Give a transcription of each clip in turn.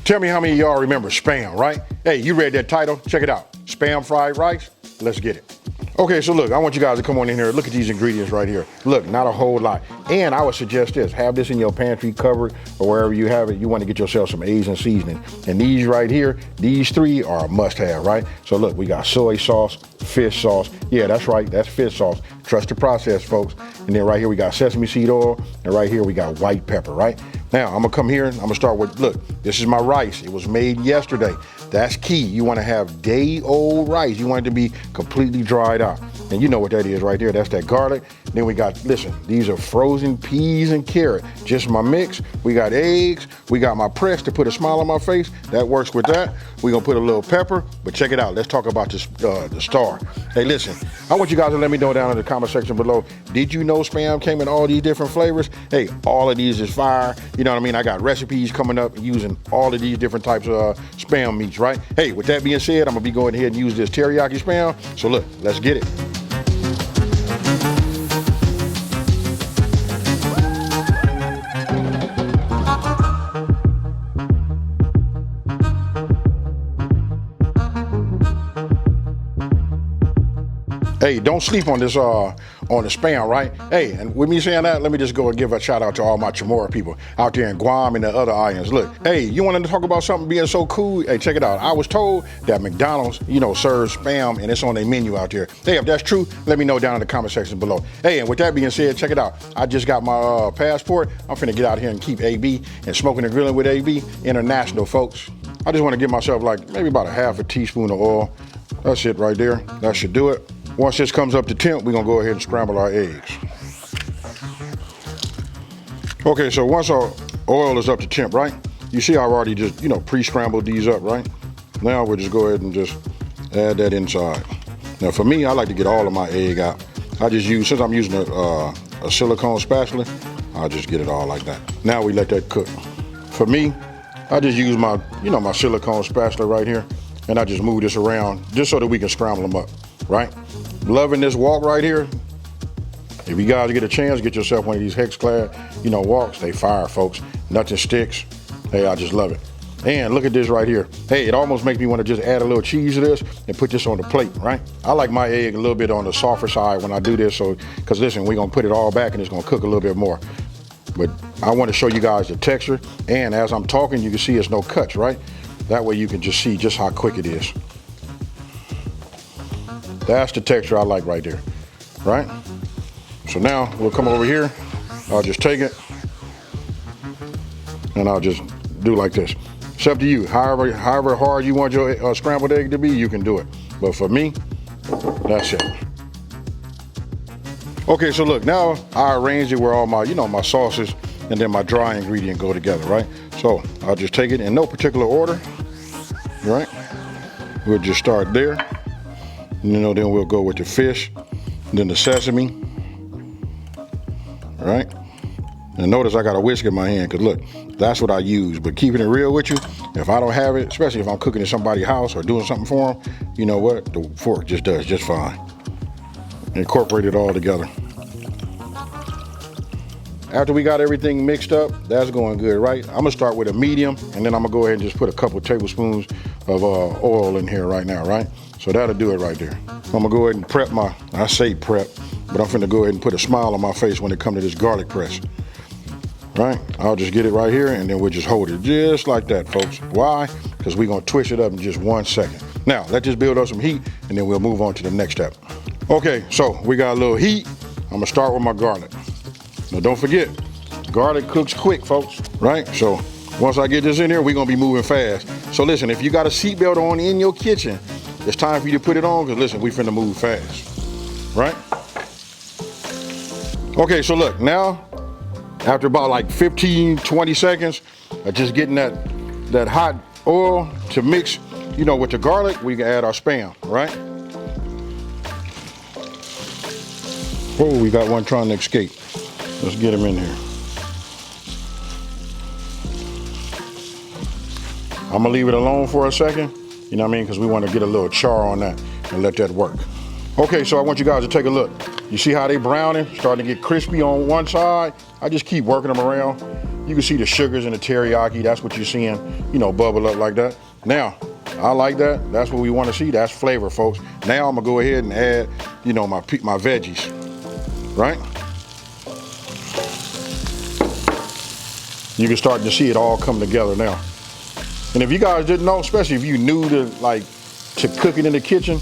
Tell me how many of y'all remember Spam, right? Hey, you read that title? Check it out. Spam fried rice. Let's get it. Okay, so look, I want you guys to come on in here. Look at these ingredients right here. Look, not a whole lot. And I would suggest this, have this in your pantry covered or wherever you have it. You want to get yourself some Asian seasoning. And these right here, these three are a must have, right? So look, we got soy sauce, fish sauce. Yeah, that's right, that's fish sauce. Trust the process, folks. And then right here, we got sesame seed oil. And right here, we got white pepper, right? Now, I'm gonna come here and I'm gonna start with, look, this is my rice. It was made yesterday. That's key. You wanna have day-old rice. You want it to be completely dried out. And you know what that is right there. That's that garlic. Then we got, listen, these are frozen peas and carrot. Just my mix. We got eggs. We got my press to put a smile on my face. That works with that. We're gonna put a little pepper, but check it out. Let's talk about this, the star. Hey, listen, I want you guys to let me know down in the comment section below. Did you know Spam came in all these different flavors? Hey, all of these is fire. You know what I mean? I got recipes coming up using all of these different types of Spam meats, right? Hey, with that being said, I'm gonna be going ahead and use this teriyaki Spam. So look, let's get it. Hey, don't sleep on this on the Spam, right? Hey, and with me saying that, let me just go and give a shout out to all my Chamorro people out there in Guam and the other islands. Look, hey, you wanted to talk about something being so cool? Hey, check it out. I was told that McDonald's, you know, serves Spam and it's on their menu out there. Hey, if that's true, let me know down in the comment section below. Hey, and with that being said, check it out. I just got my passport. I'm finna get out here and keep AB and smoking and grilling with AB international, folks. I just want to give myself like maybe about a half a teaspoon of oil. That's it right there. That should do it. Once this comes up to temp, we're gonna go ahead and scramble our eggs. Okay, so once our oil is up to temp, right? You see I've already just, you know, pre-scrambled these up, right? Now we'll just go ahead and just add that inside. Now for me, I like to get all of my egg out. I just use, since I'm using a silicone spatula, I'll just get it all like that. Now we let that cook. For me, I just use my, you know, my silicone spatula right here, and I just move this around just so that we can scramble them up, right? Loving this wok right here. If you guys get a chance, get yourself one of these hex-clad, you know, woks. They fire, folks. Nothing sticks. Hey, I just love it. And look at this right here. Hey, it almost makes me want to just add a little cheese to this and put this on the plate, right? I like my egg a little bit on the softer side when I do this, so, because listen, we're gonna put it all back and it's gonna cook a little bit more. But I want to show you guys the texture, and as I'm talking, you can see it's no cuts, right? That way you can just see just how quick it is. That's the texture I like right there, right? So now we'll come over here. I'll just take it and I'll just do like this. It's up to you. However hard you want your scrambled egg to be, you can do it. But for me, that's it. Okay, so look, now I arranged it where all my, you know, my sauces and then my dry ingredient go together, right? So I'll just take it in no particular order, right? We'll just start there. You know, then we'll go with the fish, then the sesame, right? And notice I got a whisk in my hand, because look, that's what I use. But keeping it real with you, if I don't have it, especially if I'm cooking in somebody's house or doing something for them, you know what? The fork just does just fine. Incorporate it all together. After we got everything mixed up, that's going good, right? I'm gonna start with a medium, and then I'm gonna go ahead and just put a couple tablespoons of oil in here right now, right? So that'll do it right there. I'm gonna go ahead and prep I say prep, but I'm finna go ahead and put a smile on my face when it comes to this garlic press. Right? I'll just get it right here, and then we'll just hold it just like that, folks. Why? Because we're gonna twist it up in just 1 second. Now, let this build up some heat, and then we'll move on to the next step. Okay, so we got a little heat. I'm gonna start with my garlic. Now don't forget, garlic cooks quick, folks, right? So once I get this in here, we're gonna be moving fast. So listen, if you got a seatbelt on in your kitchen, it's time for you to put it on, because listen, we finna move fast, right? Okay, so look, now, after about like 15, 20 seconds of just getting that hot oil to mix, you know, with the garlic, we can add our Spam, right? Oh, we got one trying to escape. Let's get him in here. I'm gonna leave it alone for a second, you know what I mean? Because we want to get a little char on that and let that work. Okay, so I want you guys to take a look. You see how they browning, starting to get crispy on one side? I just keep working them around You can see the sugars and the teriyaki. That's what you're seeing, you know, bubble up like that. Now, I like that. That's what we want to see. That's flavor, folks. Now I'm gonna go ahead and add, you know, my veggies, right? You can start to see it all come together now. And if you guys didn't know, especially if you new to cooking in the kitchen,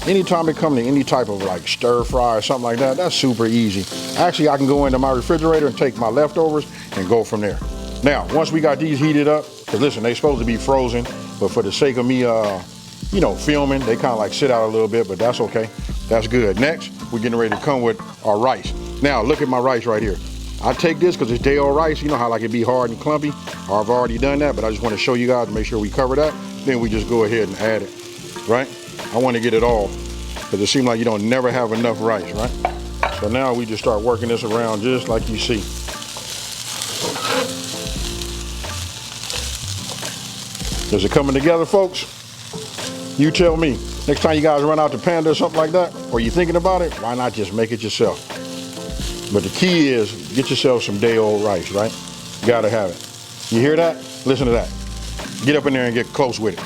anytime it comes to any type of like stir fry or something like that, that's super easy. Actually, I can go into my refrigerator and take my leftovers and go from there. Now, once we got these heated up, because listen, they're supposed to be frozen, but for the sake of me, you know, filming, they kind of like sit out a little bit, but that's okay. That's good. Next, we're getting ready to come with our rice. Now, look at my rice right here. I take this because it's day-old rice. You know how like it be hard and clumpy? I've already done that, but I just want to show you guys to make sure we cover that. Then we just go ahead and add it, right? I want to get it all because it seems like you don't never have enough rice, right? So now we just start working this around just like you see. Is it coming together, folks? You tell me. Next time you guys run out to Panda or something like that, or you're thinking about it, why not just make it yourself? But the key is get yourself some day-old rice, right? You gotta have it. You hear that? Listen to that. Get up in there and get close with it.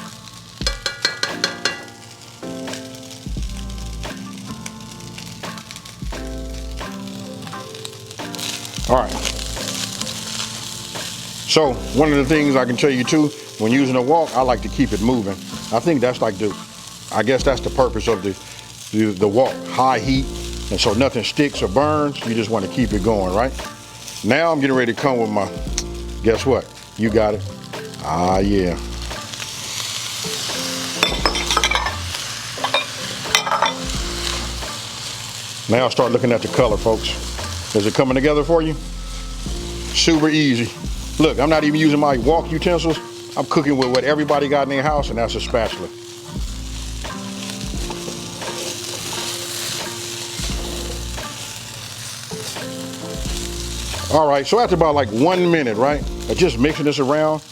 All right. So one of the things I can tell you too, when using a wok, I like to keep it moving. I think that's like I guess that's the purpose of the wok, high heat. And so nothing sticks or burns, you just want to keep it going, right? Now I'm getting ready to come with my, guess what? You got it. Ah, yeah. Now start looking at the color, folks. Is it coming together for you? Super easy. Look, I'm not even using my wok utensils. I'm cooking with what everybody got in their house, and that's a spatula. All right, so after about like 1 minute, right, of just mixing this around,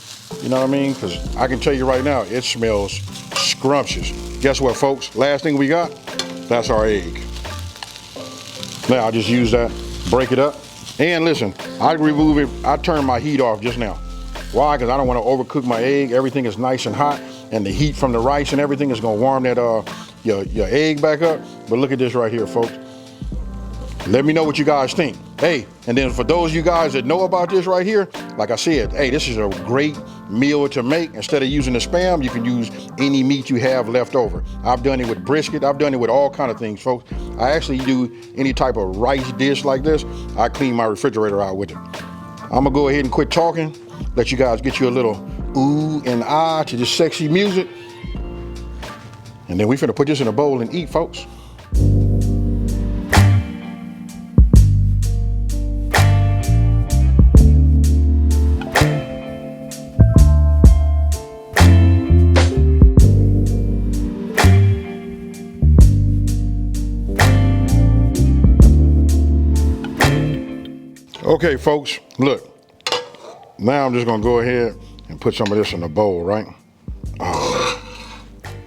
you know what I mean? Because I can tell you right now, it smells scrumptious. Guess what, folks? Last thing we got, that's our egg. Now I'll just use that, break it up. And listen, I remove it, I turn my heat off just now. Why? Because I don't want to overcook my egg. Everything is nice and hot, and the heat from the rice and everything is gonna warm that your egg back up. But look at this right here, folks. Let me know what you guys think. Hey, and then for those of you guys that know about this right here, like I said, hey, this is a great meal to make. Instead of using the Spam, you can use any meat you have left over. I've done it with brisket. I've done it with all kind of things, folks. I actually do any type of rice dish like this. I clean my refrigerator out with it. I'm gonna go ahead and quit talking, let you guys get you a little ooh and ah to this sexy music. And then we finna put this in a bowl and eat, folks. Okay, folks, look. Now I'm just gonna go ahead and put some of this in a bowl, right? Oh,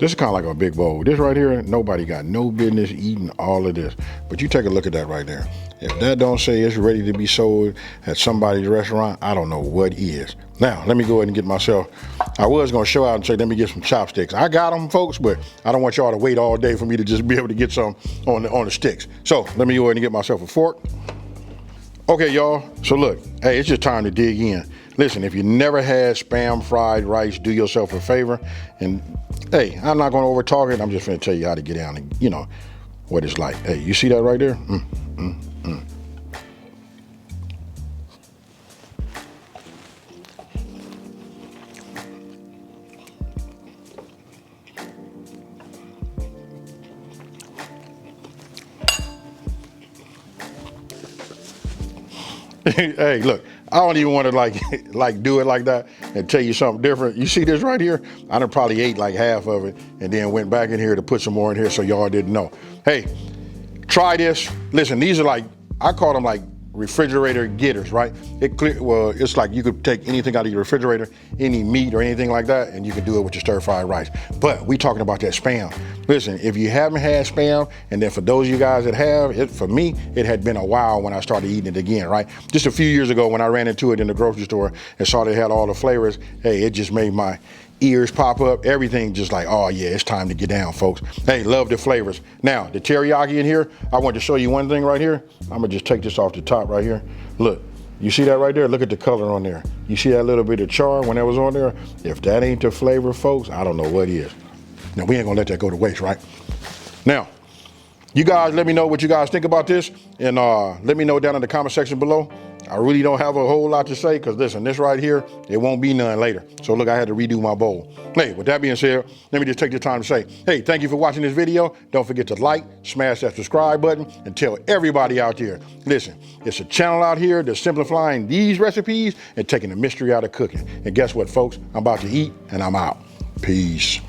this is kind of like a big bowl. This right here, nobody got no business eating all of this. But you take a look at that right there. If that don't say it's ready to be sold at somebody's restaurant, I don't know what is. Now, let me go ahead and get myself, I was gonna show out and say, let me get some chopsticks. I got them, folks, but I don't want y'all to wait all day for me to just be able to get some on the sticks. So let me go ahead and get myself a fork. Okay, y'all, so look, hey, it's just time to dig in. Listen, if you never had Spam fried rice, do yourself a favor. And hey, I'm not gonna over talk it. I'm just gonna tell you how to get down and, you know, what it's like. Hey, you see that right there? Hey, look, I don't even want to like do it like that and tell you something different. You see this right here? I done probably ate like half of it and then went back in here to put some more in here so y'all didn't know. Hey, try this. Listen, these are like, I call them like refrigerator getters, right? It's like you could take anything out of your refrigerator, any meat or anything like that, and you can do it with your stir-fried rice. But we talking about that Spam. Listen, if you haven't had Spam, and then for those of you guys that have, for me, it had been a while when I started eating it again, right? Just a few years ago when I ran into it in the grocery store and saw they had all the flavors, hey, it just made my ears pop up, everything just like, oh yeah, it's time to get down, folks. Hey, love the flavors. Now, the teriyaki in here, I want to show you one thing right here. I'm gonna just take this off the top right here. Look, you see that right there? Look at the color on there. You see that little bit of char when that was on there? If that ain't the flavor, folks, I don't know what is. Now, we ain't gonna let that go to waste, right? Now, you guys let me know what you guys think about this, and let me know down in the comment section below. I really don't have a whole lot to say, because listen, this right here, it won't be none later. So look, I had to redo my bowl. Hey, with that being said, let me just take the time to say, hey, thank you for watching this video. Don't forget to like, smash that subscribe button, and tell everybody out there, listen, it's a channel out here that's simplifying these recipes and taking the mystery out of cooking. And guess what, folks? I'm about to eat, and I'm out. Peace.